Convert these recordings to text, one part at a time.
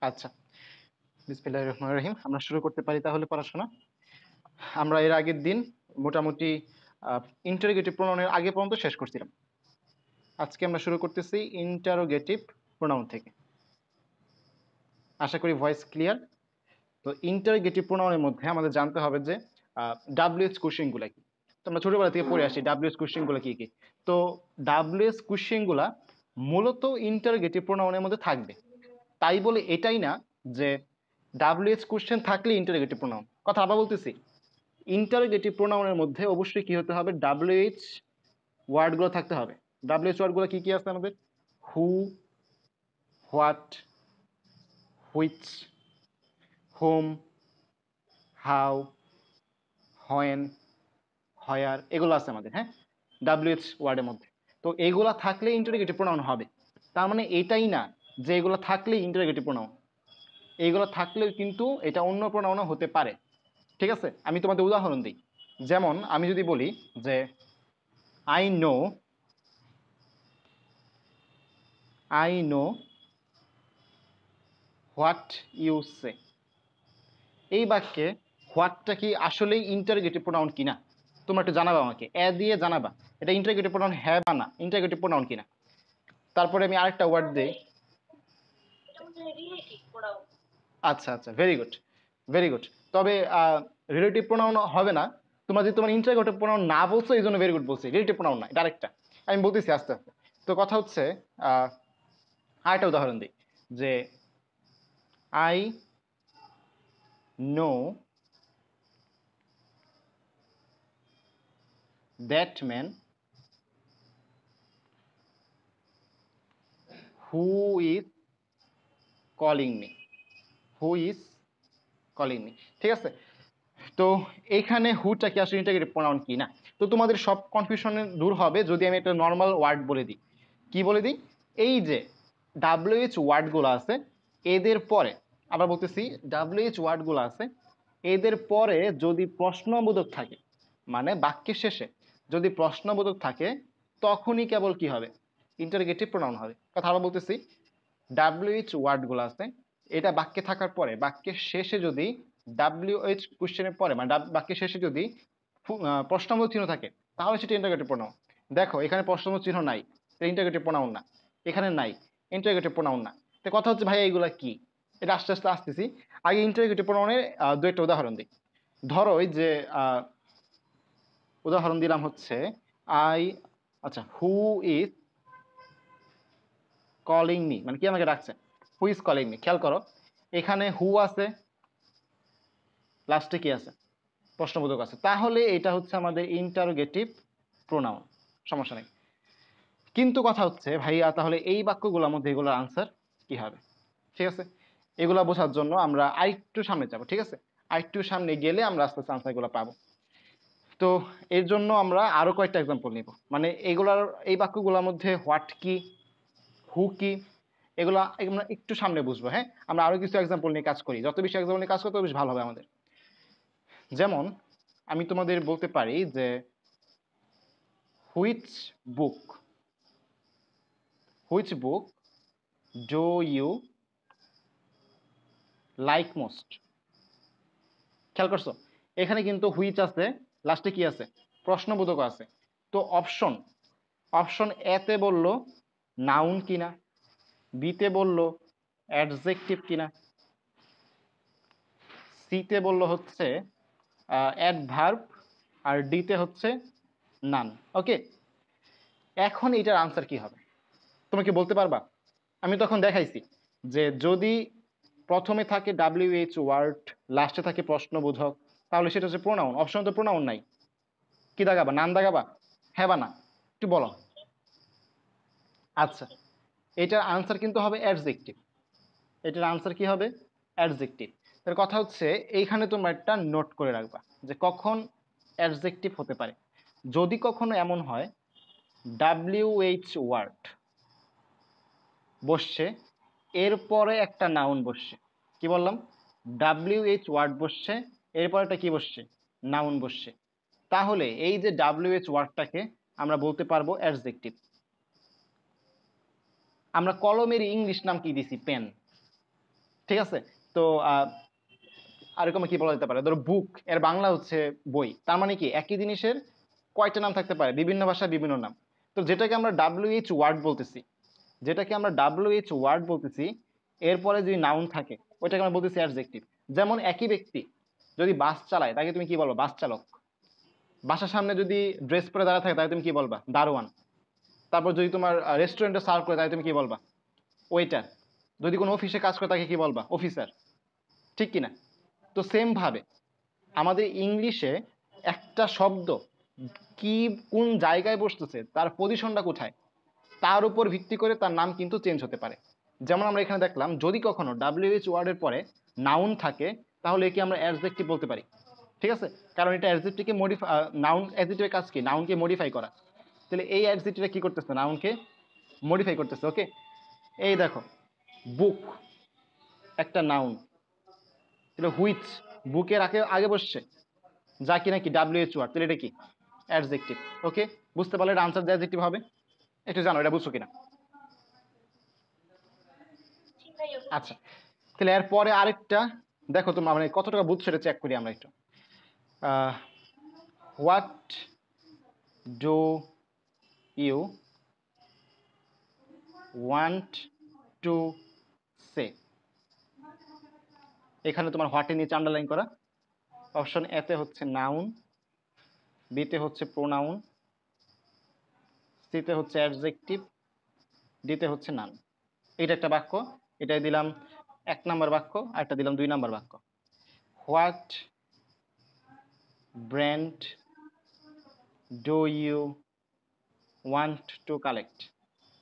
আচ্ছা, বিসমিল্লাহির রহমানির রহিম। আমরা শুরু করতে পারি তাহলে পড়াশোনা। আমরা এর আগের দিন মোটামুটি আ ইন্টারোগেটিভ প্রোনাউনের আগে পর্যন্ত শেষ করছিলাম। আজকে আমরা শুরু করতেছি ইন্টারোগেটিভ প্রোনাউন থেকে। আশা করি ভয়েস ক্লিয়ার। তো ইন্টারোগেটিভ প্রোনাউনের মধ্যে আমাদের জানতে হবে যে WH কোশ্চেন গুলা কি। তো আমরা ছোটবেলা থেকে পড়ে আসি WH কোশ্চেন গুলা কি, কি। তো WH কোশ্চেন গুলা মূলত ইন্টারোগেটিভ প্রোনাউনের মধ্যে থাকবে। তাই বলে এটাই না যে WH কোশ্চেন থাকলে ইন্টারোগেটিভ প্রোনাউন। কথা আবার বলতেছি। ইন্টারোগেটিভ প্রোনাউনের মধ্যে অবশ্যই কি হতে হবে, WH ওয়ার্ডগুলো থাকতে হবে। WH ওয়ার্ডগুলো কি কি আছে আমাদের? Who, what, which, whom, how, when, where, এগুলো আছে আমাদের, হ্যাঁ, WH ওয়ার্ডের মধ্যে। তো এগুলা থাকলে ইন্টারোগেটিভ প্রোনাউন হবে। তার মানে এটাই না যে এগুলো থাকলে ইন্টারোগেটিভ প্রোনাউন। এইগুলো থাকলেও কিন্তু এটা অন্য প্রোনাউনও হতে পারে। ঠিক আছে, আমি তোমাদের উদাহরণ দিই। যেমন আমি যদি বলি যে I know, I know what you say, এই বাক্যে হোয়াটটা কি আসলেই ইন্টারোগেটিভ প্রোনাউন কিনা তোমরা একটু জানাবা আমাকে, দিয়ে জানাবা এটা ইন্টারোগেটিভ প্রোনাউন হ্যাঁ বা না, ইন্টারোগেটিভ প্রোনাউন কিনা। তারপরে আমি আরেকটা ওয়ার্ড দিই। আচ্ছা আচ্ছা, ভেরি গুড, ভেরি গুড। তবে রিলেটিভ প্রোনাউন হবে না। তোমরা যদি তোমার ইন্টারোগেটিভ প্রোনাউন না বলছো এই জন্য ভেরি গুড বলছি, রিলেটিভ প্রোনাউন না, এটা আরেকটা। আমি বলতেছি আস্তে আস্তে। তো কথা হচ্ছে আরেকটা উদাহরণ দিই যে I know that man who is calling me, who is calling me. ঠিক আছে, তো এইখানে হুটা কি আসলে ইন্টারোগেটিভ প্রোনাউন কি না। তো তোমাদের সব কনফিউশন দূর হবে যদি আমি একটা নর্মাল ওয়ার্ড বলে দিই। কি বলে দিই? এই যে WH ওয়ার্ডগুলো আছে এদের পরে, আবার বলতেছি WH ওয়ার্ডগুলো আছে এদের পরে যদি প্রশ্নবোধক থাকে, মানে বাক্যের শেষে যদি প্রশ্নবোধক থাকে, তখনই কেবল কি হবে, ইন্টারোগেটিভ প্রোনাউন হবে। কথা আবার বলতেছি, WH ওয়ার্ডগুলো আছে এটা বাক্যে থাকার পরে বাক্যের শেষে যদি WH কোশ্চেনের পরে মানে বাক্যের শেষে যদি প্রশ্নবোধক চিহ্ন থাকে তাহলে সেটা ইন্টারোগেটিভ প্রোনাউন। দেখো এখানে প্রশ্নবোধক চিহ্ন নাই, ইন্টারোগেটিভ প্রোনাউন না। এখানে নাই, ইন্টারোগেটিভ প্রোনাউন না। তো কথা হচ্ছে ভাই এইগুলা কি, এটা আস্তে আস্তে আসতেছি। আগে ইন্টারোগেটিভ প্রোনাউনের দু একটা উদাহরণ দিই। ধরো ওই যে উদাহরণ দিলাম হচ্ছে আই, আচ্ছা, হু ইজ কলিং মি, মানে কি আমাকে ডাকছে, হু ইজ কলিং মি। খেয়াল করো এখানে হু আছে, লাস্টে কি আছে, প্রশ্নবোধক আছে, তাহলে এটা হচ্ছে আমাদের ইন্টারোগেটিভ প্রোনাউন, সমস্যা নেই। কিন্তু কথা হচ্ছে ভাইয়া তাহলে এই বাক্যগুলোর মধ্যে এগুলোর আনসার কি হবে? ঠিক আছে, এগুলা বোঝার জন্য আমরা আরেকটু সামনে যাব। ঠিক আছে, আরেকটু সামনে গেলে আমরা আস্তে আস্তে আনসারগুলো পাবো। তো এর জন্য আমরা আরো কয়েকটা এক্সাম্পল নিব, মানে এগুলার এই বাক্যগুলোর মধ্যে হোয়াট কি, হু কি, এগুলা আমরা একটু সামনে বুঝবো। হ্যাঁ, আমরা আরো কিছু এক্সাম্পল নিয়ে কাজ করি, যত বেশি এক্সাম্পল নিয়ে কাজ করতে তত বেশি ভালো হবে আমাদের। যেমন আমি তোমাদের বলতে পারি যে which book, which book do you like most. খেয়াল করছো এখানে কিন্তু হুইচ আছে, লাস্টে কি আছে, প্রশ্নবোধক আছে। তো অপশন, অপশন এতে বললো নাউন কিনা, বিতে বললো অ্যাডজেক্টিভ কিনা, সিতে বললো হচ্ছে অ্যাডভার্ব, আর ডিতে হচ্ছে নান। ওকে, এখন এটার আনসার কি হবে তুমি কি বলতে পারবা? আমি তখন দেখাইছি যে যদি প্রথমে থাকে WH ওয়ার্ড, লাস্টে থাকে প্রশ্নবোধক, তাহলে সেটা হচ্ছে প্রোনাউন। অপশন তো প্রোনাউন নাই, কি দাগাবা, নান দাগাবা, হ্যাঁ বা না, একটু বলো। আচ্ছা, এটার আনসার কিন্তু হবে অ্যাডজেক্টিভ। এটার আনসার কি হবে, অ্যাডজেক্টিভ। তার কথা হচ্ছে এইখানে তোমরা একটা নোট করে রাখবা যে কখন অ্যাডজেক্টিভ হতে পারে। যদি কখনো এমন হয় WH ওয়ার্ড বসছে, এরপরে একটা নাউন বসছে, কি বললাম, WH ওয়ার্ড বসছে, এরপরে একটা কি বসছে, নাউন বসছে, তাহলে এই যে WH ওয়ার্ডটাকে আমরা বলতে পারবো অ্যাডজেক্টিভ। আমরা কলমের ইংলিশ নাম কি দিছি, পেন। ঠিক আছে? তো আরেকম কি বলা যেতে পারে, ধরো বুক এর বাংলা হচ্ছে বই, তার মানে কি একই জিনিসের কয়টা নাম থাকতে পারে, বিভিন্ন ভাষায় বিভিন্ন নাম। তো যেটাকে আমরা WH ওয়ার্ড বলতেছি, যেটাকে আমরা WH ওয়ার্ড বলতেছি, এরপরে যদি নাউন থাকে ওইটাকে আমরা বলতেছি অ্যাডজেক্টিভ। যেমন একই ব্যক্তি যদি বাস চালায় তাকে তুমি কি বলবো, বাস চালক। বাসার সামনে যদি ড্রেস পরে দাঁড়া থাকে তাকে তুমি কি বলবা, দারোয়ান। তারপর যদি তোমার রেস্টুরেন্টে সার্ভ করে তাকে তুমি কি বলবা, ওয়েটার। যদি কোনো অফিসে কাজ করে তাকে কি বলবা, অফিসার। ঠিক কিনা? তো সেম ভাবে আমাদের ইংলিশে একটা শব্দ কি কোন জায়গায় বসতেছে, তার পজিশনটা কোথায়, তার উপর ভিত্তি করে তার নাম কিন্তু চেঞ্জ হতে পারে। যেমন আমরা এখানে দেখলাম, যদি কখনো WH ওয়ার্ডের পরে নাউন থাকে তাহলে একে আমরা অ্যাডজেক্টিভ বলতে পারি। ঠিক আছে? কারণ এটা অ্যাডজেক্টিভকে মডিফাই, নাউন অ্যাডজেক্টিভের কাজ কি, নাউনকে মডিফাই করা। তাহলে এই অ্যাডজেক্টিভটা কি করতেছে, নাউনকে মডিফাই করতেছে। ওকে, এই দেখো বুক একটা নাউন, তাহলে হুইচ বুকের আগে আগে বসছে, যা কি নাকি WH ওয়ার্ড, তাহলে এটা কি অ্যাডজেক্টিভ। ওকে, বুঝতে পারলে এটা আনসার অ্যাডজেক্টিভ হবে। একটু জানো এটা বুঝছো কিনা? আচ্ছা, তাহলে এরপরে আরেকটা দেখো তোমরা মানে কত টাকা বুঝছো এটা চেক করি আমরা একটু। What do you want to say, এখানে তোমার হোয়াটের নিচে আন্ডারলাইন করা। অপশন এ তে হচ্ছে নাউন, বিতে হচ্ছে প্রোনাউন, সিতে হচ্ছে অ্যাডজেক্টিভ, ডিতে হচ্ছে নাউন। এটা একটা বাক্য, এটাই দিলাম 1 নাম্বার বাক্য, আর একটা দিলাম 2 নাম্বার বাক্য। What brand do you want to collect.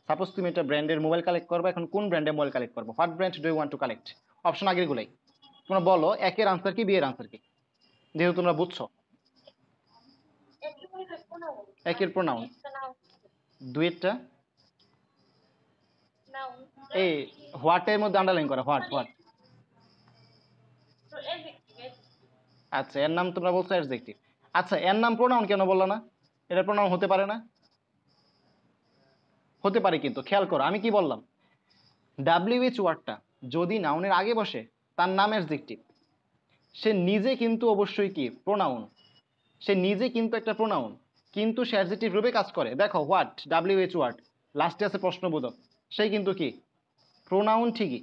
Suppose তুমি একটা ব্র্যান্ডের মোবাইল কালেক্ট করবে, এখন কোন ব্র্যান্ডের মোবাইল কালেক্ট করবো, what brand do you want to collect. Option আগের গুলাই, তোমরা বলো একের আনসার কি, বি এর আনসার কি, যেহেতু তোমরা বুঝছো। একের প্রোনাউন, দুইটা এই হোয়াটের মধ্যে আন্ডারলাইন করা, হোয়াট হোয়াট। আচ্ছা, এর নাম তোমরা বলছো অ্যাডজেক্টিভ। আচ্ছা, এর নাম প্রোনাউন কেন বললো না? এটা প্রোনাউন হতে পারে না? হতে পারে, কিন্তু খেয়াল করো আমি কি বললাম, WH ওয়ার্ডটা যদি নাউনের আগে বসে তার নাম অ্যাডজেক্টিভ। সে নিজে কিন্তু অবশ্যই কি প্রোনাউন, সে নিজে কিন্তু একটা প্রোনাউন, কিন্তু সে অ্যাডজেক্টিভ রূপে কাজ করে। দেখো হোয়াট WH ওয়ার্ড লাস্টে আছে প্রশ্নবোধক, সেই কিন্তু কি প্রোনাউন ঠিকই,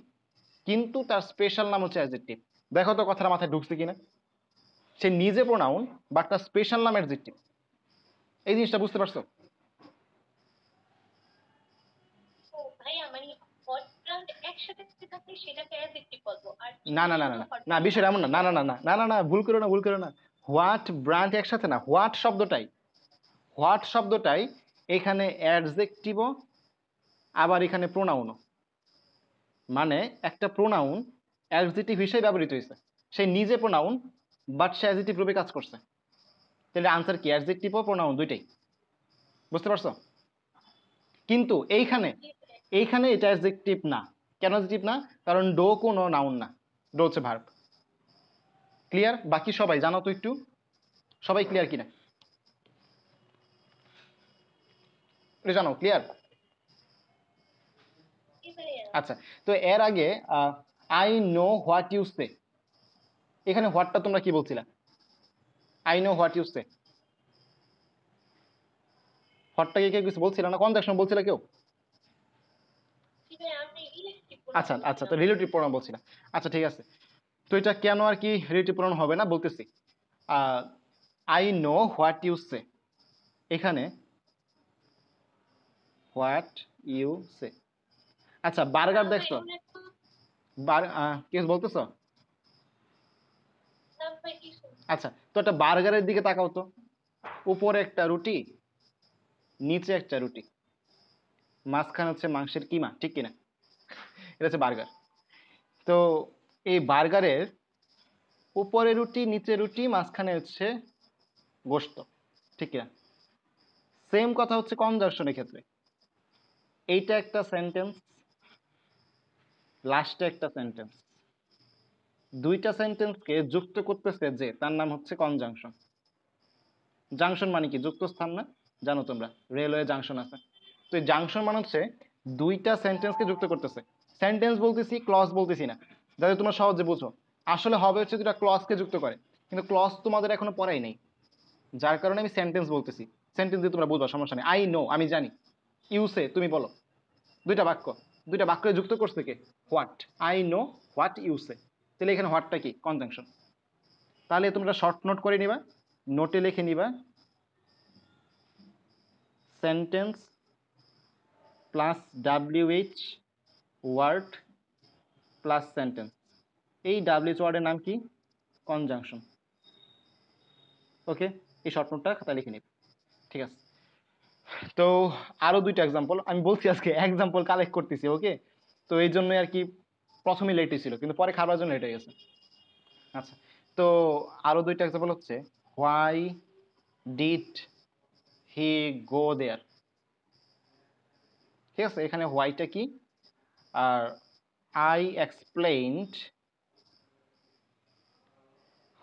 কিন্তু তার স্পেশাল নাম হচ্ছে অ্যাডজেক্টিভ। দেখো তো কথাটা মাথায় ঢুকছে কিনা, সে নিজে প্রোনাউন বাট তার স্পেশাল নাম অ্যাডজেক্টিভ। এই জিনিসটা বুঝতে পারছো? না না না না না, বিষয় এমন না, না না না না না না না, ভুল করো না, ভুল করো না। হোয়াট ব্র্যান্ড একসাথে না, হোয়াট শব্দটাই এখানে অ্যাডজেক্টিভও, আবার এখানে প্রোনাউনও। মানে একটা প্রোনাউন অ্যাডজেক্টিভ হিসেবে ব্যবহৃত হয়েছে, সে নিজে প্রোনাউন বাট সে অ্যাডজেক্টিভ রূপে কাজ করছে। তাহলে আনসার কি, অ্যাডজেক্টিভ ও প্রোনাউন দুইটাই। বুঝতে পারছো? কিন্তু এইখানে এইখানে এটা অ্যাডজেক্টিভ না। কেন অ্যাডজেক্টিভ না? কারণ ডো কোনো নাউন না, ডো হচ্ছে ভার্ব। ক্লিয়ার? বাকি সবাই জানো তো একটু, সবাই ক্লিয়ার কিনা এটা জানো, ক্লিয়ার? আচ্ছা, তো এর আগে আই নো হোয়াট ইউ সে, এখানে হোয়াটটা তোমরা কি বলছিলা, আই নো হোয়াট ইউ সে, হোয়াটটাকে কেউ কিছু বলছিল না, কনজাংশন বলছিল কেউ? আচ্ছা আচ্ছা, তো রিলেটিভ প্রোনাউন বলছিলাম। আচ্ছা ঠিক আছে, তো এটা কেন আর কি রিলেটিভ প্রোনাউন হবে না বলতেছি। আই নো হোয়াট ইউ সে, এখানে হোয়াট ইউ সে। আচ্ছা, বার্গার দেখছো, কি বলতেছো? আচ্ছা, তো একটা বার্গারের দিকে তাকাও তো, উপরে একটা রুটি, নিচে একটা রুটি, মাঝখানে হচ্ছে মাংসের কিমা, ঠিক কিনা? এটা হচ্ছে বার্গার। তো এই বার্গারের উপরে রুটি, নিচে রুটি, মাঝখানে হচ্ছে গোশত, ঠিক কিনা? সেম কথা হচ্ছে কনজাংশনের ক্ষেত্রে, এইটা একটা সেন্টেন্স, লাস্টে একটা সেন্টেন্স, দুইটা সেন্টেন্সকে যুক্ত করতেছে যে, তার নাম হচ্ছে কনজাংশন। জাংশন মানে কি, যুক্ত স্থান না? জানো তোমরা রেলওয়ে জাংশন আছে, তো এই জাংশন মানে হচ্ছে দুইটা সেন্টেন্সকে যুক্ত করতেছে। সেন্টেন্স বলতেছি, ক্লজ বলতেছি না। যাতে তোমরা সহজে বুঝো। আসলে হবে হচ্ছে দুটা ক্লজকে যুক্ত করে, কিন্তু ক্লজ তোমাদের এখনো পড়াই নেই, যার কারণে আমি সেন্টেন্স বলতেছি। সেন্টেন্স দিয়ে তোমরা বুঝো, সমস্যা নেই। আই নো, আমি জানি। ইউসে, তুমি বলো। দুইটা বাক্য, দুইটা বাক্য যুক্ত করছে কে? What. I know what you say. তাহলে এখানে হোয়াটটা কি? কনজাংশন। তাহলে তোমরা শর্ট নোট করে নিবা, নোটে লিখে নিবা sentence plus WH word plus sentence. এই WH ওয়ার্ডের নাম কি? কনজাংশন। ওকে, এই শর্ট নোটটা খাতায় লিখে নিবে। ঠিক আছে, তো আরো দুইটা এক্সাম্পল আমি বলছি, আজকে এক্সাম্পল কালেক্ট করতেছি। ওকে, তো এই জন্যই আর কি প্রথমে লেটই ছিল, কিন্তু পরে খাবার জন্য লেট হয়ে গেছে। আচ্ছা, তো আরো দুইটা এক্সাম্পল হচ্ছে হোয়াই ডিড হি গো দেয়ার। ঠিক আছে, এখানে হোয়াইটা কি, আর I explained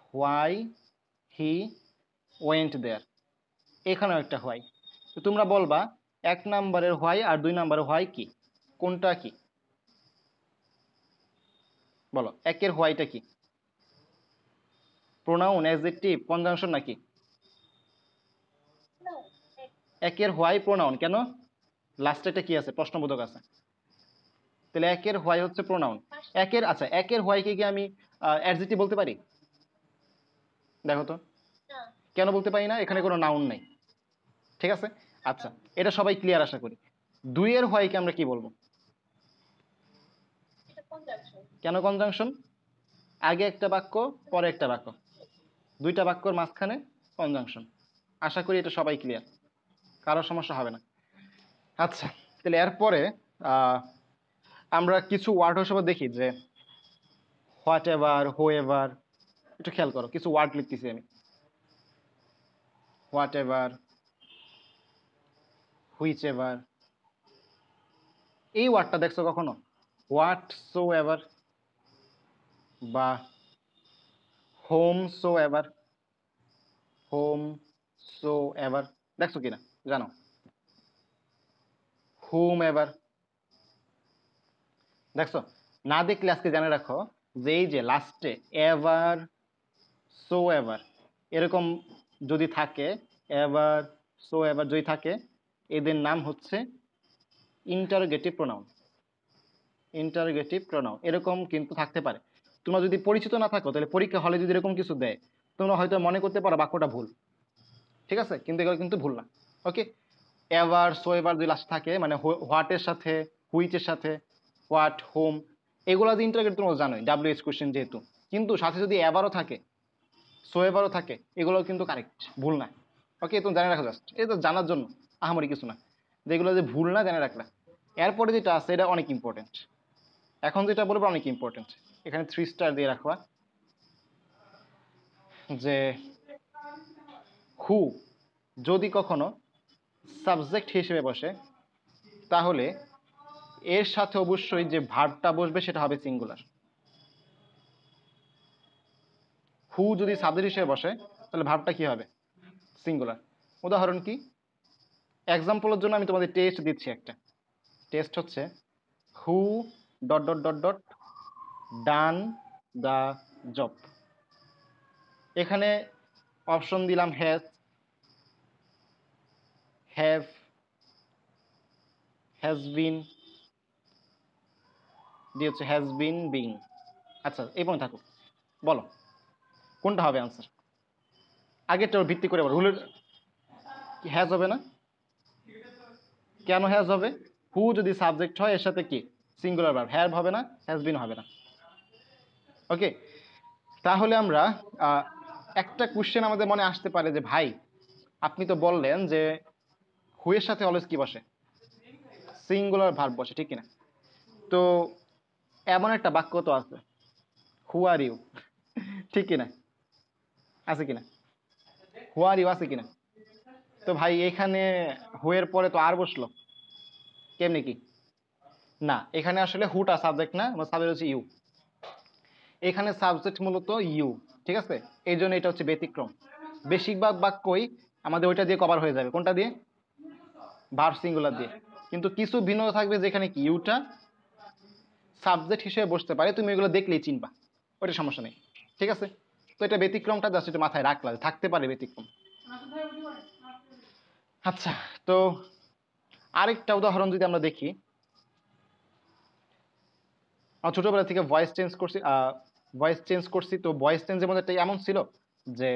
why he went there. এখানেও একটা হোয়াই। তো তোমরা বলবা 1 নম্বরের হোয়াই আর 2 নম্বরের হোয়াই কি, কোনটা কি? বলো, একের হোয়াইটা কি? প্রোনাউন, অ্যাডজেক্টিভ, কনজাংশন নাকি? একের হোয়াই প্রোনাউন। কেন? লাস্টে একটা কি আছে? প্রশ্নবোধক আছে। তাহলে একের হোয়াই হচ্ছে প্রোনাউন। একের, আচ্ছা, একের হোয়াইকে কি আমি অ্যাডজেক্টিভ বলতে পারি? দেখো তো, কেন বলতে পারি না? এখানে কোনো নাউন নাই। ঠিক আছে, আচ্ছা, এটা সবাই ক্লিয়ার আশা করি। 2 এর হোয়াইকে আমরা কি বলবো? কেন কনজাংশন? আগে একটা বাক্য, পরে একটা বাক্য, দুইটা বাক্যর মাঝখানে কনজাংশন। আশা করি এটা সবাই ক্লিয়ার, কারো সমস্যা হবে না। আচ্ছা, তাহলে এরপরে আমরা কিছু ওয়ার্ড হিসেবে দেখি, যে হোয়াট এভার, হো এভার। একটু খেয়াল করো, কিছু ওয়ার্ড লিখতেছি আমি। What ever, which ever. এই ওয়ার্ডটা দেখছো কখনো? হোয়াট সো এভার বা home so ever, home so ever দেখছো কিনা জানো? হুম এভার দেখছো? না দেখলে আজকে জেনে রাখো যে এই যে লাস্টে এভার, সো এভার এরকম যদি থাকে, এভার, সো এভার যদি থাকে, এদের নাম হচ্ছে ইন্টারোগেটিভ প্রোনাউন। ইন্টারোগেটিভ প্রোনাউন এরকম কিন্তু থাকতে পারে। তোমরা যদি পরিচিত না থাকো, তাহলে পরীক্ষা হলে যদি এরকম কিছু দেয়, তোমরা হয়তো মনে করতে পারো বাক্যটা ভুল। ঠিক আছে, কিন্তু এগুলো কিন্তু ভুল না। ওকে, এভার, সো এভার যদি লাস্ট থাকে, মানে হোয়াটের সাথে, হুইচের সাথে, হোয়াট, হোম, এগুলো যে ইন্টারোগেটিভ তোমরা জানোই, WH কোশ্চেন যেহেতু। কিন্তু সাথে যদি এভারও থাকে, সো এভারও থাকে, এগুলো কিন্তু কারেক্ট, ভুল না। ওকে, তুমি জানে রাখো, জাস্ট এই তো জানার জন্য, আহামরি কিছু না, যেগুলো যে ভুল না জেনে রাখলা। এরপরে যেটা আছে এটা অনেক ইম্পর্টেন্ট, এখন যেটা বলবো অনেক ইম্পর্টেন্ট। এখানে 3 স্টার দিয়ে রাখবা, যে হু যদি কখনো সাবজেক্ট হিসেবে বসে, তাহলে এর সাথে অবশ্যই যে ভার্বটা বসবে সেটা হবে সিঙ্গুলার। হু যদি সাবজেক্ট হিসেবে বসে, তাহলে ভার্বটা কি হবে? সিঙ্গুলার। উদাহরণ কি? এক্সাম্পলের জন্য আমি তোমাদের টেস্ট দিচ্ছি একটা। টেস্ট হচ্ছে who dot dot dot dot done the job. এখানে অপশন দিলাম হ্যাজ, হ্যাভ, হ্যাজ বিন, দিয়ে হচ্ছে হ্যাজ বিন বিং। আচ্ছা, এই পর্যন্ত থাকুক। বলো কোনটা হবে আনসার? আগেরটার ভিত্তি করে বলো। রুলের হ্যাজ হবে না? কেন হ্যাজ হবে? হু যদি সাবজেক্ট হয়, এর সাথে কি সিঙ্গুলার ভার্ব, হ্যাভ হবে না, হ্যাজ বিন হবে না। ওকে, তাহলে আমরা একটা কোশ্চেন আমাদের মনে আসতে পারে যে ভাই আপনি তো বললেন যে হু এর সাথে অলওয়েজ কি বসে? সিঙ্গুলার ভার্ব বসে, ঠিক কিনা? তো এমন একটা বাক্য তো আছে, হু আর ইউ, ঠিক কিনা? আছে কিনা? হু আর ইউ আছে কিনা? তো ভাই এখানে হু এর পরে তো আর বসলো, কেমনি কি? না, এখানে আসলে হুটা সাবজেক্ট না, আমার সাবজেক্ট হচ্ছে ইউ। এখানে সাবজেক্ট মূলত ইউ, ঠিক আছে? এই জন্য এটা হচ্ছে ব্যতিক্রম। বেশিরভাগ বাক্যই আমাদের ওইটা দিয়ে কভার হয়ে যাবে। কোনটা দিয়ে? ভার্ব সিঙ্গুলার দিয়ে। কিন্তু কিছু ভিন্ন থাকবে, যেখানে কি ইউটা সাবজেক্ট হিসেবে বসতে পারে, তুমি এগুলো দেখলেই চিনবা, ওইটা সমস্যা নেই, ঠিক আছে। তো এটা ব্যতিক্রমটা জাস্ট এটা মাথায় রাখলা, থাকতে পারে ব্যতিক্রম। আচ্ছা, তো আরেকটা উদাহরণ যদি আমরা দেখি, আমরা ছোটবেলা থেকে ভয়েস চেঞ্জ করছি, তো ভয়েস চেঞ্জের মধ্যে একটা এমন ছিল যে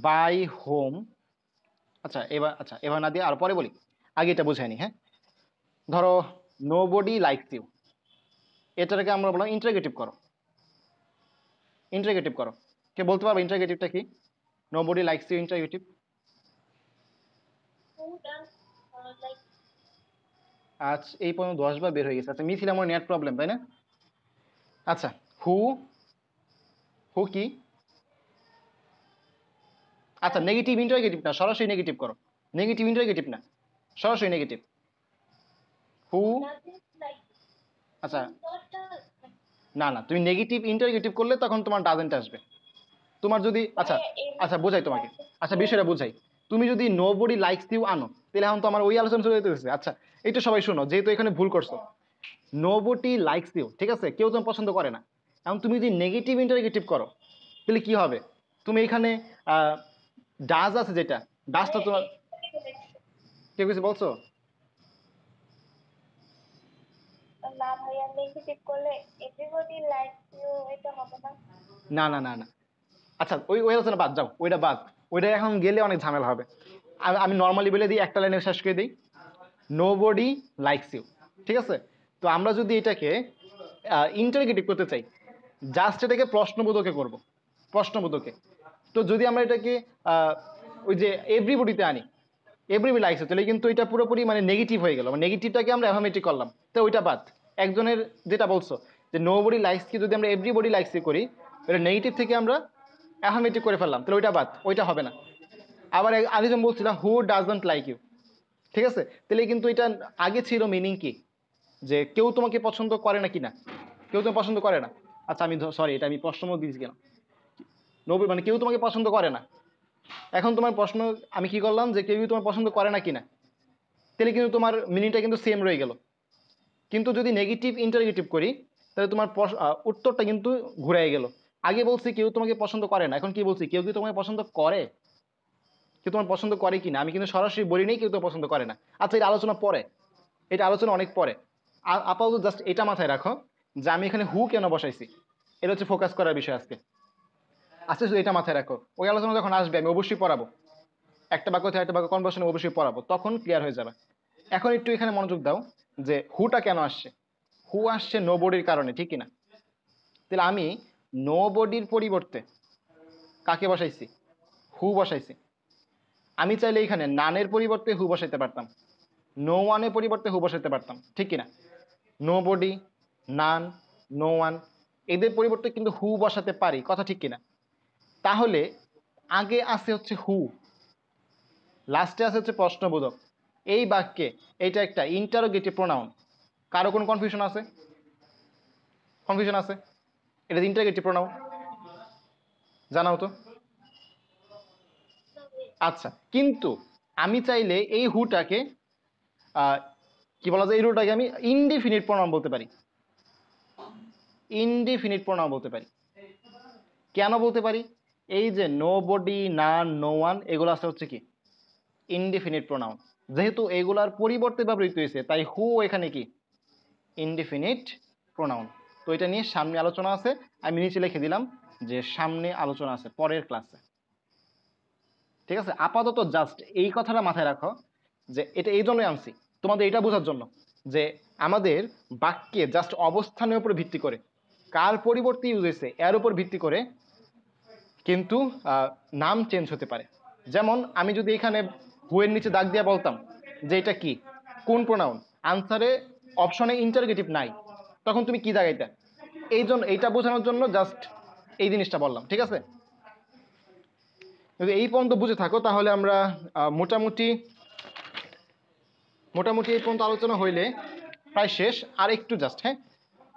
বাই হোম। এবার না দিয়ে আর পরে বলি, আগে এটা বুঝাইনি। হ্যাঁ, ধরো নো বডি লাইকস ইউ, এটাকে আমরা বললাম ইন্টারগেটিভ করো। ইন্টারগেটিভ করো, কে বলতে পারবে ইন্টারগেটিভটা কি? Nobody likes you interrogative. আজ এই পর্যন্ত 10 বার বের হয়ে গেছে। আচ্ছা, মিছিল আমার নেট প্রবলেম, তাই না? আচ্ছা, হু, হু কি? আচ্ছা, নেগেটিভ ইন্টারগেটিভ না, সরাসরি নেগেটিভ করো। নেগেটিভ ইন্টারগেটিভ না, সরাসরি নেগেটিভ। হু, আচ্ছা না না, তুমি নেগেটিভ ইন্টারগেটিভ করলে তখন তোমার ডাজেন্ট আসবে। তোমার যদি আচ্ছা আচ্ছা বোঝাই তোমাকে, আচ্ছা বিষয়টা বোঝাই। তুমি যদি নো বডি লাইকস ইউ আনো, তাহলে এখন তো আমার ওই আলোচনা চলে যেতেছে। আচ্ছা, এটা সবাই শোনো, যেহেতু এখানে ভুল করছো। নো বডি লাইকস ইউ, ঠিক আছে, কেউ তোমার পছন্দ করে না। এখন তুমি যদি নেগেটিভ ইন্টারগেটিভ করো, তাহলে কি হবে? তুমি এখানে ডাজ আছে, যেটা ডাজটা তোমার কেউ কিছু বলছো? না ভাইয়া, নেগেটিভ করলে এভরিবডি লাইকস ইউ এটা হবে না। না না না না, আচ্ছা ওই ওই আলোচনা বাদ, যাও ওইটা বাদ। ওইটা এখন গেলে অনেক ঝামেলা হবে। আমি নর্মালি বলে দিই, একটা লাইনে শেষ করে দিই, নো বডি লাইকস ইউ, ঠিক আছে। তো আমরা যদি এটাকে ইন্টারগেটিভ করতে চাই, জাস্ট এটাকে প্রশ্নবোধকে করব, প্রশ্নবোধকে। তো যদি আমরা এটাকে ওই যে এভরিবডিতে আনি, এভরিবডি লাইকস ইউ, তাহলে কিন্তু এটা পুরোপুরি মানে নেগেটিভ হয়ে গেল। মানে নেগেটিভটাকে আমরা অ্যাফার্মেটিভ করলাম, তো ওইটা বাদ। একজনের যেটা বলছো যে নো বডি লাইকস কি, যদি আমরা এভরিবডি লাইকস ইউ করি, এটা নেগেটিভ থেকে আমরা অ্যাফার্মেটিভ করে ফেললাম, তাহলে ওইটা বাদ, ওইটা হবে না। আবার আরেকজন বলছিল হু ডাজন্ট লাইক ইউ, ঠিক আছে। তাহলে কিন্তু এটা আগে ছিল মিনিং কি, যে কেউ তোমাকে পছন্দ করে না কিনা, কেউ তোমাকে পছন্দ করে না। আচ্ছা আমি সরি, এটা আমি প্রশ্ন দিয়েছি কেন, মানে কেউ তোমাকে পছন্দ করে না। এখন তোমার প্রশ্ন, আমি কি করলাম যে কেউ তোমার পছন্দ করে না কিনা, তাহলে কিন্তু তোমার মিনিংটা কিন্তু সেম রয়ে গেল। কিন্তু যদি নেগেটিভ ইন্টারগেটিভ করি, তাহলে তোমার উত্তরটা কিন্তু ঘুরে গেল। আগে বলছি কেউ তোমাকে পছন্দ করে না, এখন কি বলছি কেউ কি তোমাকে পছন্দ করে, কেউ তোমার পছন্দ করে কিনা। আমি কিন্তু সরাসরি বলি নেই কেউ তো পছন্দ করে না। আচ্ছা, এটা আলোচনা পরে, এটা আলোচনা অনেক পরে। আর আপাতত জাস্ট এটা মাথায় রাখো যে আমি এখানে হু কেন বসাইছি, এটা হচ্ছে ফোকাস করার বিষয় আজকে। আচ্ছা, শুধু এটা মাথায় রাখো, ওই আলোচনা যখন আসবে আমি অবশ্যই পড়াবো, একটা বাক্য থেকে একটা বাক্য কনভার্সনে অবশ্যই পড়াবো, তখন ক্লিয়ার হয়ে যাবে। এখন একটু এখানে মনোযোগ দাও যে হুটা কেন আসছে। হু আসছে নো বডির কারণে, ঠিক কিনা? তাহলে আমি নো বডির পরিবর্তে কাকে বসাইছি? হু বসাইছি। আমি চাইলে এখানে নানের পরিবর্তে হু বসাইতে পারতাম, নো ওয়ানের পরিবর্তে হু বসাইতে পারতাম, ঠিক কিনা? নো বডি, নান, নো ওয়ান, এদের পরিবর্তে কিন্তু হু বসাতে পারি, কথা ঠিক কিনা? তাহলে আগে আছে হচ্ছে হু, লাস্টে আছে হচ্ছে প্রশ্নবোধক। এই বাক্যে এটা একটা ইন্টারোগেটিভ প্রোনাউন। কারো কোনো কনফিউশন আছে? কনফিউশন আছে? এটা ইন্টারোগেটিভ প্রোনাউন, জানাও তো। আচ্ছা, কিন্তু আমি চাইলে এই হুটাকে কি বলা যায়, এই রুটাকে আমি ইনডিফিনিট প্রোনাউন বলতে পারি। ইনডিফিনিট প্রোনাউন বলতে পারি। কেন বলতে পারি? এই যে নো বডি, নান, নো ওয়ান, এগুলো আছে হচ্ছে কি ইনডিফিনিট প্রোনাউন। যেহেতু এগুলার পরিবর্তে ব্যবহৃত হয়েছে, তাই হু এখানে কি ইনডিফিনিট প্রোনাউন। তো এটা নিয়ে সামনে আলোচনা আছে, আমি নিচে লিখে দিলাম যে সামনে আলোচনা আছে পরের ক্লাসে, ঠিক আছে। আপাতত জাস্ট এই কথাটা মাথায় রাখো যে এটা এই জন্যই আনছি, তোমাদের এটা বোঝার জন্য যে আমাদের বাক্যে জাস্ট অবস্থানের উপর ভিত্তি করে, কার পরিবর্তে ইউজ হয়েছে এর উপর ভিত্তি করে কিন্তু নাম চেঞ্জ হতে পারে। যেমন আমি যদি এখানে হুয়ের নিচে দাগ দিয়ে বলতাম যে এটা কি, কোন প্রোনাউন, আনসারে অপশনে ইন্টারগেটিভ নাই, তখন তুমি কি দাগাইতে? এই জন্য এইটা বোঝানোর জন্য জাস্ট এই জিনিসটা বললাম, ঠিক আছে। যদি এই পর্যন্ত বুঝে থাকো তাহলে আমরা মোটামুটি মোটামুটি এই পর্যন্ত আলোচনা হইলে প্রায় শেষ। আর একটু জাস্ট, হ্যাঁ,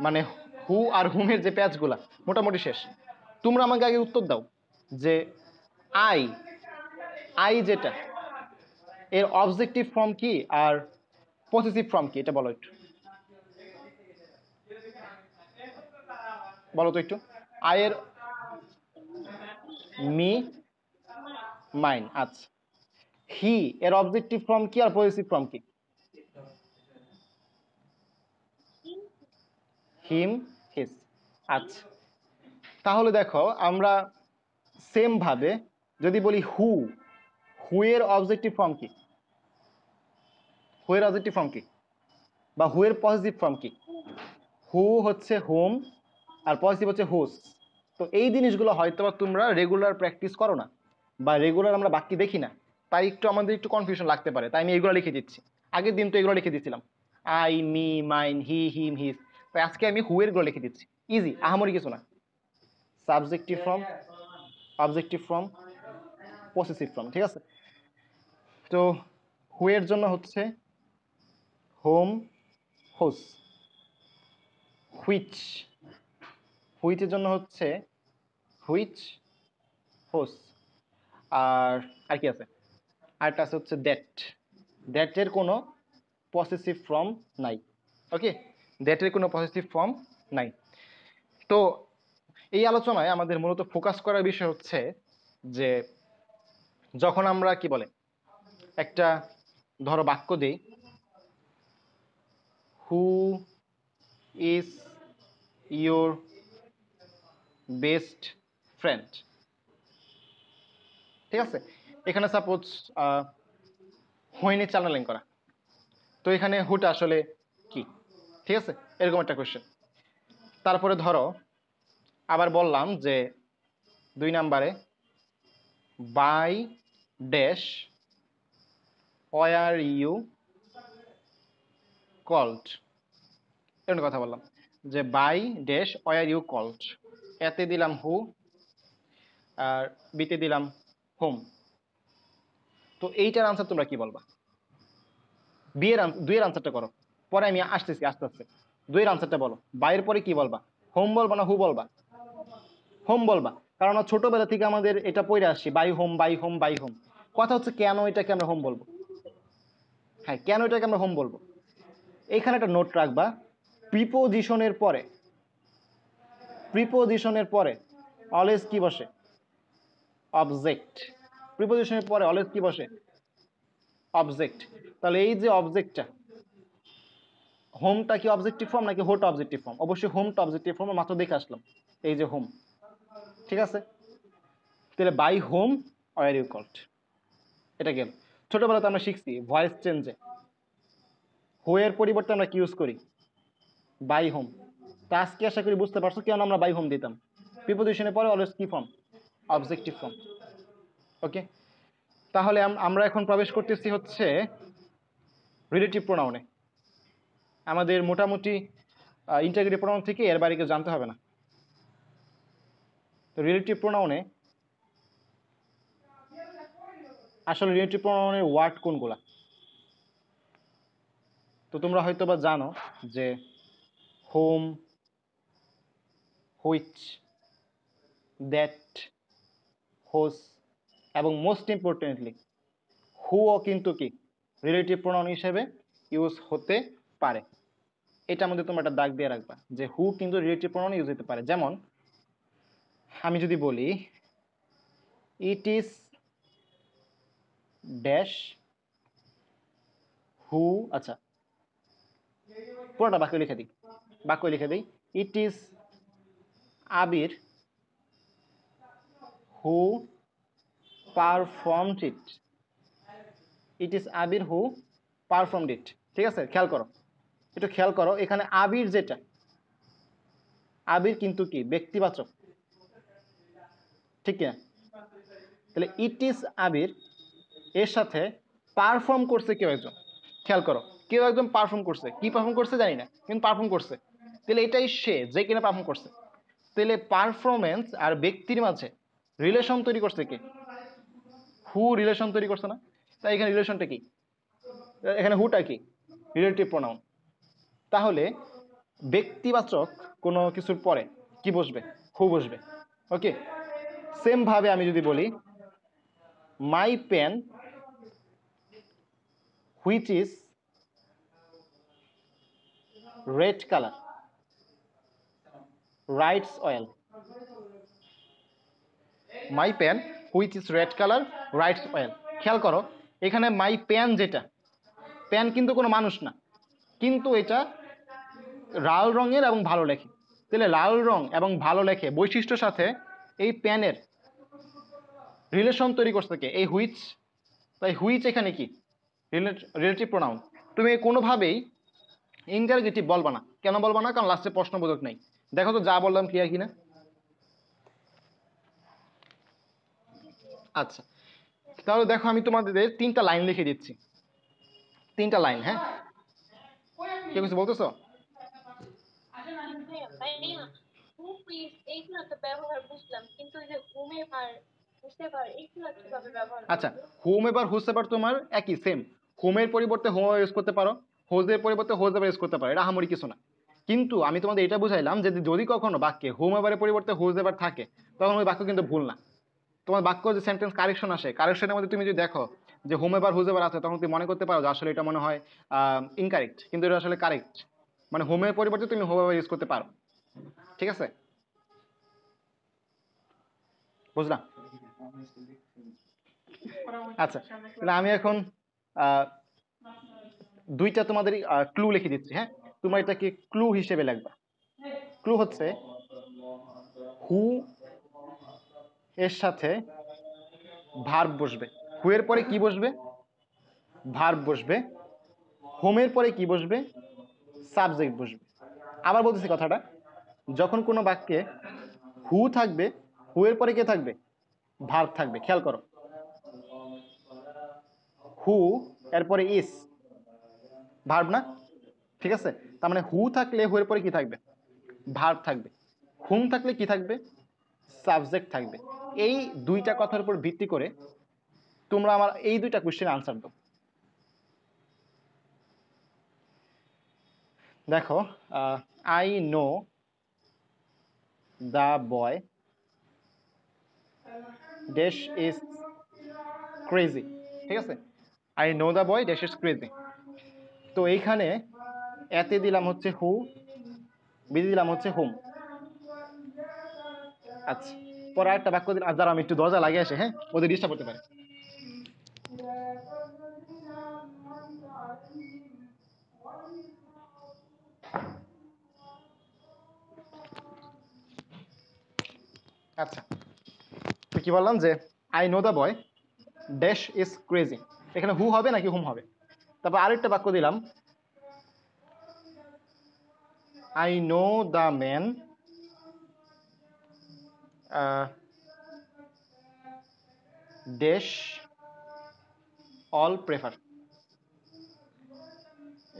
মানে হু আর হুমের যে প্যাচগুলা মোটামুটি শেষ। তোমরা আমাকে আগে উত্তর দাও যে আই, আই যেটা, এর অবজেক্টিভ ফর্ম কি আর পসেসিভ ফর্ম কি, এটা বলো একটু। বলো তো একটু। আয়ের মি, মাইন। আচ্ছা, হি এর অবজেক্টিভ ফর্ম কি আর পজিটিভ ফর্ম কি? হিম, হিস। আচ্ছা, তাহলে দেখো আমরা সেম ভাবে যদি বলি হু, হু এর অবজেক্টিভ ফর্ম কি? হু এর অবজেক্টিভ ফর্ম কি বা হু এর পজিটিভ ফর্ম কি? হু হচ্ছে হোম আর পজিটিভ হচ্ছে হুস। তো এই জিনিসগুলো হয়তো তোমরা রেগুলার প্র্যাকটিস করো না বা রেগুলার আমরা বাক্যে দেখি না, তাই একটু আমাদের একটু কনফিউশন লাগতে পারে, তাই আমি এগুলো লিখে দিচ্ছি। আগের দিন তো এগুলো লিখে দিচ্ছিলাম, আই, মি, মাইন, হি, হিম, হিস। তাই আজকে আমি হু এর গুলো লিখে দিচ্ছি। ইজি, আহামরি কিছু না। Subjective form, objective form, possessive form, ঠিক আছে? তো হু এর জন্য হচ্ছে হোম, হোস। হুইচ, হুইচের জন্য হচ্ছে হুইচ, হোস। আর আর কি আছে? আরেকটা আছে হচ্ছে দ্যাট। দ্যাটের কোনো পসেসিভ ফর্ম নাই। ওকে, দ্যাটের কোনো পসেসিভ ফর্ম নাই। তো এই আলোচনায় আমাদের মূলত ফোকাস করার বিষয় হচ্ছে যে যখন আমরা কি বলে একটা ধরো বাক্য দেই, who is your best friend, ঠিক আছে? এখানে সাপোজ হোয়েনে চ্যানেলিং করা, তো এখানে হুটা আসলে কি, ঠিক আছে? এরকম একটা কোয়েশ্চেন। তারপরে ধরো আবার বললাম যে 2 নাম্বারে by dash were you called, এরকম কথা বললাম যে by dash were you called. এতে দিলাম হু আর বিতে দিলাম হোম। তো এইটার আনসার তোমরা কি বলবা? দুইয়ের আনসারটা করো, পরে আমি আসতেছি আস্তে আস্তে। দুইয়ের আনসারটা বলো। বাইয়ের পরে কি বলবা? হোম বলবা না হু বলবা? হোম বলবা, কারণ আমরা ছোটবেলা থেকে আমাদের এটা পড়ে আসছি, by home, by home, by home. কথা হচ্ছে কেন এটাকে আমরা হোম বলবো? হ্যাঁ, কেন এটাকে আমরা হোম বলবো? এখানে একটা নোট রাখবা, প্রিপোজিশনের পরে, প্রিপোজিশনের পরে অলওয়েজ কি বসে? অবজেক্ট। প্রিপোজিশনের পরে অলওয়েজ কি বসে? অবজেক্ট। তাহলে এই যে অবজেক্টটা, হোমটা কি অবজেক্টিভ ফর্ম নাকি হোটা অবজেক্টিভ ফর্ম? অবশ্যই হোমটা অবজেক্টিভ ফর্ম, মাত্র দেখে আসলাম, এই যে হোম, ঠিক আছে? তাহলে by home are you called, এটা গেল। ছোটবেলাতে আমরা শিখছি ভয়েস চেঞ্জে হো এর পরিবর্তে আমরা কি ইউজ করি? By home. তা আজকে আশা করি বুঝতে পারছো কেন আমরা বাই হোম দিতাম। প্রিপোজিশনের পরে অলওয়েজ কি ফর্ম? Objective form. ওকে, তাহলে আমরা এখন প্রবেশ করতেছি হচ্ছে রিলেটিভ প্রোনাউনে। আমাদের মোটামুটি ইন্টারগ্রেটিভ প্রোনাউন থেকে এর বাইরে কেউ জানতে হবে না। তো রিলেটিভ প্রোনাউনে আসলে রিলেটিভ প্রোনাউনের ওয়ার্ড কোনগুলা? তো তোমরা হয়তো বা জানো যে হোম, হুইচ, দ্যাট, হোস এবং মোস্ট ইম্পর্টেন্টলি হুও কিন্তু কি রিলেটিভ প্রোনাউন হিসেবে ইউজ হতে পারে। এটা মধ্যে তোমরা একটা দাগ দিয়ে রাখবা যে হু কিন্তু রিলেটিভ প্রোনাউন ইউজ হতে পারে। যেমন আমি যদি বলি ইট ইজ ড্যাশ হু, আচ্ছা পুরোটা বাক্য লিখে দিই, বাক্য লিখে দিই, it is Abir who performed it, it is Abir who performed it. ঠিক আছে, খেয়াল করো, একটু খেয়াল করো, এখানে আবির যেটা, আবির কিন্তু কি ব্যক্তিবাচক, ঠিক না? তাহলে ইট ইজ আবির এর সাথে পারফর্ম করছে কেউ একজন, খেয়াল করো, কেউ একজন পারফর্ম করছে, কি পারফর্ম করছে জানি না, কিন্তু পারফর্ম করছে। তাহলে এটাই সে যে কিনা পারফর্ম করছে। তাহলে পারফরমেন্স আর ব্যক্তির মাঝে রিলেশন তৈরি করছে কে? হু রিলেশন তৈরি করছে না? তাই এখানে রিলেশনটা কি? এখানে হুটা কি? Relative pronoun. তাহলে ব্যক্তিবাচক কোনো কিছুর পরে কি বসবে? হু বসবে। ওকে, সেম ভাবে আমি যদি বলি my pen which is red colour, writes oil. My pen which is red colour writes oil. খেয়াল করো এখানে মাই পেন, যেটা পেন কিন্তু কোনো মানুষ না, কিন্তু এটা লাল রঙের এবং ভালো লেখে। তাহলে লাল রং এবং ভালো লেখে বৈশিষ্ট্যের সাথে এই পেনের রিলেশন তৈরি করছে কে? এই হুইচ। তাই হুইচ এখানে কি? Relative pronoun. তুমি কোনোভাবেই ইন্টারগেটিভ বলবা না। কেন বলবা না? কারণ লাস্টে প্রশ্নবোধক নেই। দেখো তো যা বললাম ক্লিয়ার কিনা। আচ্ছা, তাহলে দেখো আমি তোমাদের 3টা লাইন লিখে দিচ্ছি। 3টা লাইন, হ্যাঁ? কেউ কিছু বলতেছো? ভাইয়া হু প্লিজ এইগুলো তো ব্যবহার বুঝলাম, কিন্তু ওই যে হুমেভার হুসেভার এইগুলো কিভাবে ব্যবহার আচ্ছা, করবো? হোম এবার হুস এবার তোমার একই সেম। হোমের পরিবর্তে হোম ইউজ করতে পারো, হোজের পরিবর্তে হোজ এবার ইউজ করতে পারো, এটা আহামরি কিছু না। কিন্তু আমি তোমাদের এটা বুঝাইলাম যে যদি কখনো বাক্যে হোম এবারের পরিবর্তে হোজ এবার থাকে, তখন ওই বাক্য কিন্তু ভুল না। তোমার বাক্য যে সেন্টেন্স কারেকশন আসে, কারেকশনের মধ্যে তুমি যদি দেখো যে হোম এবার হুজ এবার আছে, তখন তুমি মনে করতে পারো যে আসলে এটা মনে হয় ইনকারেক্ট, কিন্তু এটা আসলে কারেক্ট। মানে হোমের পরিবর্তে তুমি হোম এবার ইউজ করতে পারো। ঠিক আছে, বুঝলাম? আচ্ছা, তাহলে আমি এখন আহ, 2টা তোমাদের ক্লু লিখে দিচ্ছি, হ্যাঁ? তোমরা এটাকে ক্লু হিসেবে লিখবা। ক্লু হচ্ছে হু এর সাথে ভার্ব বসবে। হু এর পরে কি বসবে? ভার্ব বসবে। হোমের পরে কি বসবে? সাবজেক্ট বসবে। আবার বলতেছি কথাটা, যখন কোনো বাক্যে হু থাকবে, হু এর পরে কে থাকবে? ভার্ব থাকবে। খেয়াল করো, হু এরপরে ইস, ভার্ব না? ঠিক আছে, তার মানে হু থাকলে হু এর পরে কি থাকবে? ভার্ব থাকবে। হুম থাকলে কি থাকবে? সাবজেক্ট থাকবে। এই 2টা কথার উপর ভিত্তি করে তোমরা আমার এই 2টা কোশ্চেনের আনসার দাও। দেখো, I know the boy dash is crazy. ঠিক আছে, I know the boy dash is crazy. তো এইখানে এতে দিলাম হচ্ছে হু, বিধি দিলাম হচ্ছে হুম। আচ্ছা, পরে একটা বাক্য দিন। আর যারা আমি একটু দরজা লাগিয়ে আসে, হ্যাঁ, ওদের ডিস্টার্ব করতে পারে। আচ্ছা, তো কি বললাম যে I know the boy dash is crazy. এখানে হু হবে নাকি হুম হবে? তারপর আরেকটা বাক্য দিলাম, I know the man dash all prefer.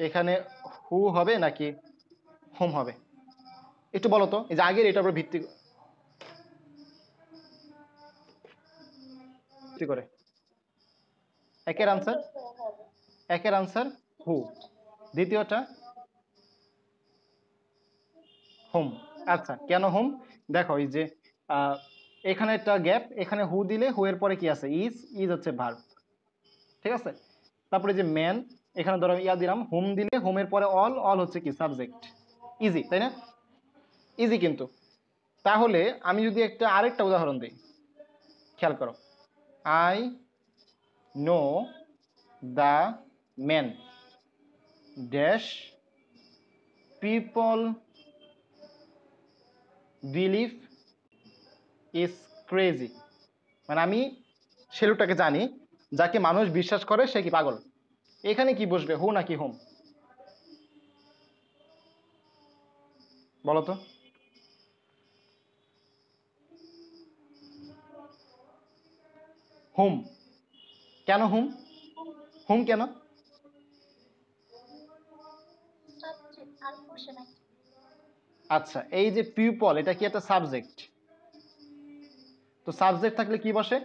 এখানে হু হবে নাকি হোম হবে? একটু বলো তো, এই যে আগের এটার উপর ভিত্তি করে একের এটা আনসার, তো হু হবে। একের আনসার হু, দ্বিতীয়টা হোম। আচ্ছা, কেন হোম? দেখো এই যে আহ, এখানে একটা গ্যাপ, এখানে হু দিলে হু এর পরে কি আছে? ইজ। ইজ হচ্ছে ভার্ব। ঠিক আছে, তারপরে যে ম্যান, এখানে ধরো ইয়া দিলাম, হোম দিলে হোমের পরে অল। অল হচ্ছে কি? সাবজেক্ট। ইজি, তাই না? ইজি। কিন্তু তাহলে আমি যদি আরেকটা উদাহরণ দিই, খেয়াল করো, I know the man dash people believe is crazy. মানে আমি সে লোকটাকে জানি যাকে মানুষ বিশ্বাস করে সে কি পাগল। এখানে কি বসবে? হু নাকি হোম? বলো তো। হুম। কেন হুম? হুম কেন? সাবজেক্ট আর বসে নাই। আচ্ছা, এই যে পিপল, এটা কি একটা সাবজেক্ট? তো সাবজেক্ট থাকলে কি বসে?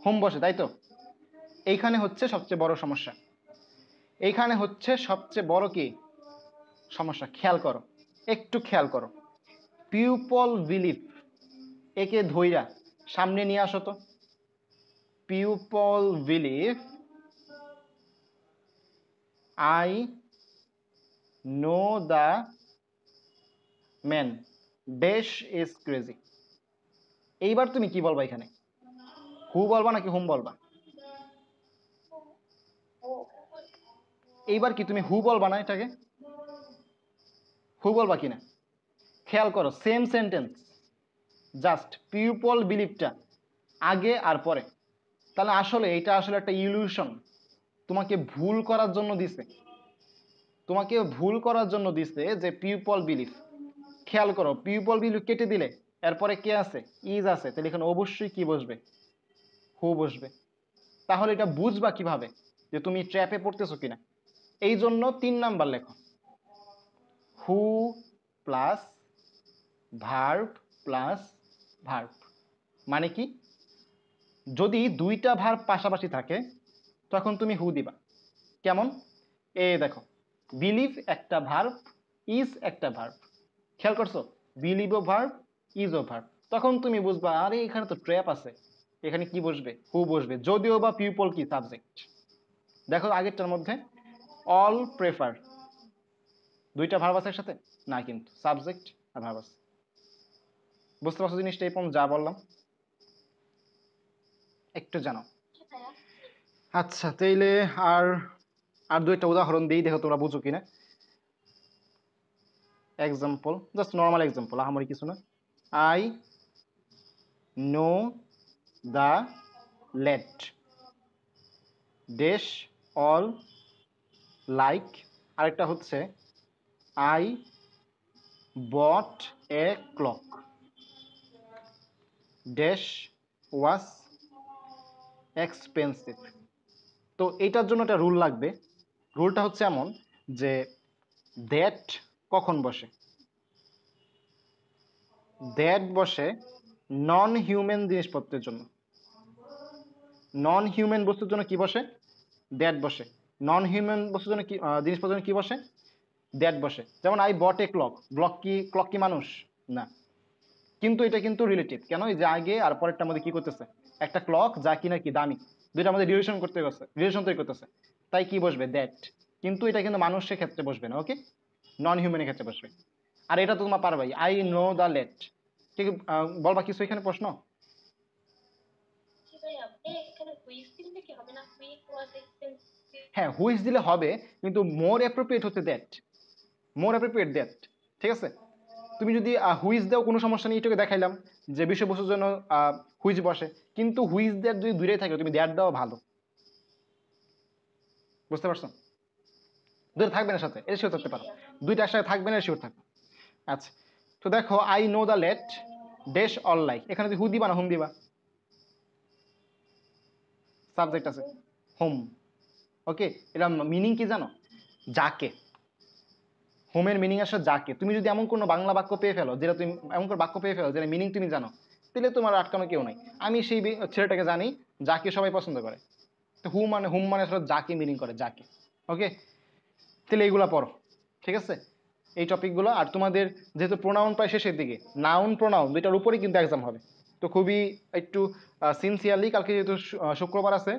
হোম বসে, তাই তো? এইখানে হচ্ছে সবচেয়ে বড় সমস্যা। এইখানে হচ্ছে সবচেয়ে বড় কি সমস্যা? খেয়াল করো, একটু খেয়াল করো। পিপল বিলিভ, একে ধইরা সামনে নিয়ে আসো তো। People believe I know the man dash is crazy. এইবার তুমি কি বলবা এখানে? হু বলবা নাকি হুম বলবা? এইবার কি তুমি হু বলবা না এটাকে? হু বলবা কিনা খেয়াল করো, সেম সেন্টেন্স, জাস্ট পিপল বিলিভটা আগে আর পরে। তাহলে আসলে এটা আসলে একটা ইলিউশন, তোমাকে ভুল করার জন্য দিছে, তোমাকে ভুল করার জন্য দিছে যে পিপল বিলিভ। খেয়াল করো, পিপল বিলিভ কেটে দিলে এরপরে কে আছে? ইজ আছে, তাহলে এখানে অবশ্যই কি বসবে? হু বসবে। তাহলে এটা বুঝবা কিভাবে যে তুমি ট্র্যাপে পড়তেছো কিনা? এই জন্য 3 নাম্বার লেখো, who plus verb plus verb. মানে কি? যদি দুইটা ভার্ব পাশাপাশি থাকে তখন তুমি হু দিবা। কেমন? দেখো, বিলিভ একটা ভার্ব, ইজ একটা ভার্ব। খেয়াল করছো? বিলিভ ও ভার্ব, ইজ ও ভার্ব। তখন তুমি বুঝবা আরে এখানে তো ট্র্যাপ আছে, এখানে কি বসবে? হু বসবে, যদিও বা পিপল কি সাবজেক্ট। দেখো আগেরটার মধ্যে অল প্রেফার, দুইটা ভার্ব আছে একসাথে না, কিন্তু সাবজেক্ট আর ভার্ব আছে। বুঝতে পারছো জিনিসটা? এই পর্যন্ত যা বললাম একটু জানো। আচ্ছা তাইলে আর আর দুইটা উদাহরণ দিই, দেখো তোমরা বুঝো কিনা। এক্সাম্পল, জাস্ট নর্মাল এক্সাম্পল, আহামরি কিছু না। I know the late dash all like. আরেকটা হচ্ছে I bought a clock dash was expensive. তো এইটার জন্য একটা রুল লাগবে। রুলটা হচ্ছে এমন যে দ্যাট কখন বসে? দ্যাট বসে নন হিউম্যান জিনিসপত্রের জন্য। নন হিউম্যান বস্তুর জন্য কি বসে? দ্যাট বসে। নন হিউম্যান বস্তুর জন্য কি জিনিসপত্রের জন্য কি বসে? দ্যাট বসে। যেমন I bought a clock, clock কি মানুষ না, কিন্তু এটা কিন্তু রিলেটিভ। কেন? এই যে আগে আর পরেরটার মধ্যে কি করতেছে? একটা ক্লক যা কিনা কি দামি, দুইটার মধ্যে রিলেশন করতে গেছে, রিলেশন তৈরি করতেছে, তাই কি বসবে? দ্যাট। কিন্তু এটা কিন্তু মানুষের ক্ষেত্রে বসবে না, ওকে, নন হিউম্যানের ক্ষেত্রে বসবে। আর এটা তো তোমার পারবাই, আই নো দ্য লেট। ঠিক, বলবা কিছু এখানে প্রশ্ন? হ্যাঁ, হুইচ দিলে হবে, কিন্তু মোর অ্যাপ্রোপ্রিয়েট হচ্ছে দ্যাট, মোর অ্যাপ্রোপ্রিয়েট দ্যাট। ঠিক আছে, তুমি যদি হুইচ দাও কোনো সমস্যা নেই, এটাকে দেখাইলাম যে বিষয়বস্তুর জন্য হুইচ বসে। কিন্তু হুইচ দ্যাট যদি দূরে থাকে তুমি দ্যাট দাও ভালো। বুঝতে পারছো? দূরে থাকবে না সাথে, এটা শিওর থাকতে পারো, দুইটা একসাথে থাকবে না, শিওর থাকবে। আচ্ছা, তো দেখো I know the late dash all like, এখানে তুমি হু দিবা না হুম দিবা? সাবজেক্ট আছে হোম, ওকে। এটা মিনিং কি জানো? যাকে। হোমের মিনিং আসলে যাকে। তুমি যদি এমন কোনো বাংলা বাক্য পেয়ে ফেলো যেটা তুমি, এমন কোনো বাক্য পেয়ে ফেলো যেটা মিনিং তুমি জানো, তাহলে তোমার আটকানো কেউ নাই। আমি সেই ছেলেটাকে জানি যাকে সবাই পছন্দ করে। তো হুম মানে আসলে যাকে মিনিং করে, যাকে। ওকে, তাহলে এইগুলা পড়ো, ঠিক আছে, এই টপিকগুলো। আর তোমাদের যেহেতু প্রোনাউন পায় শেষের দিকে, নাউন প্রোনাউন দুইটার উপরেই কিন্তু এক্সাম হবে। তো খুবই একটু সিনসিয়ারলি কালকে যেহেতু শুক্রবার আছে,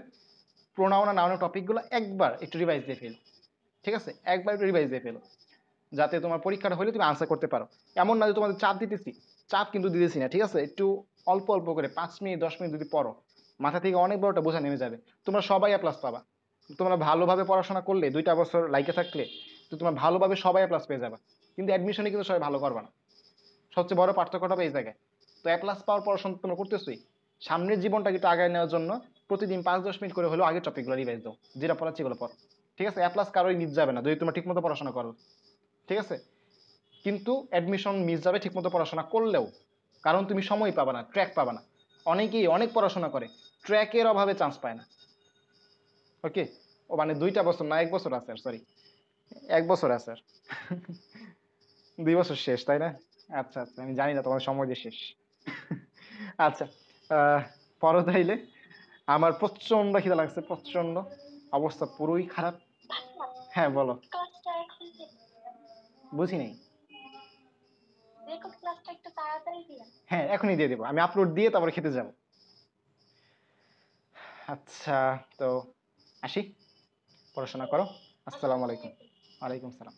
প্রোনাউন আর নাউনের টপিকগুলো একবার একটু রিভাইজ দিয়ে ফেলো, ঠিক আছে, একবার একটু রিভাইজ দিয়ে ফেলো, যাতে তোমার পরীক্ষাটা হলে তুমি আনসার করতে পারো। এমন না যে তোমাদের চাপ দিতেছি, চাপ কিন্তু দিতেছি না, ঠিক আছে। একটু অল্প অল্প করে 5 মিনিট 10 মিনিট যদি পড়ো, মাথা থেকে অনেক বড়টা বোঝা নেমে যাবে। তোমরা সবাই এ প্লাস পাবা। তোমরা ভালোভাবে পড়াশোনা করলে 2টা বছর লাইকে থাকলে তো তোমরা ভালোভাবে সবাই এ প্লাস পেয়ে যাবে। কিন্তু অ্যাডমিশনে কিন্তু সবাই ভালো করবে না, সবচেয়ে বড় পার্থক্যটা হবে এই জায়গায়। তো এ প্লাস পাওয়ার পড়াশোনা তোমরা করতেছোই, সামনের জীবনটা কিন্তু আগায় নেওয়ার জন্য প্রতিদিন 5-10 মিনিট করে হলেও আগের টপিকগুলো রিভাইজ দাও, যেটা পড়াচ্ছি এগুলো পড়ো, ঠিক আছে। এ প্লাস কারোই মিস যাবে না যদি তোমরা ঠিকমতো পড়াশোনা করো, ঠিক আছে। কিন্তু অ্যাডমিশন মিস যাবে ঠিকমতো পড়াশোনা করলেও, কারণ তুমি সময় পাবা না, ট্র্যাক পাবা না। অনেকেই অনেক পড়াশোনা করে, ট্র্যাকের অভাবে চান্স পায় না, ওকে। ও মানে 2টা বছর না 1 বছর আছে, সরি 1 বছর আছে আর 2 বছর শেষ, তাই না? আচ্ছা আচ্ছা, আমি জানি না তোমার সময় যে শেষ। আচ্ছা, পরো তাইলে। আমার প্রচন্ড খিদা লাগছে, প্রচন্ড, অবস্থা পুরোই খারাপ। হ্যাঁ বলো। বুঝি নাই। হ্যাঁ এখনই দিয়ে দেবো, আমি আপলোড দিয়ে তারপরে খেতে যাব। আচ্ছা, তো আসি, পড়াশোনা করো। আসসালামু আলাইকুম। ওয়ালাইকুম সালাম।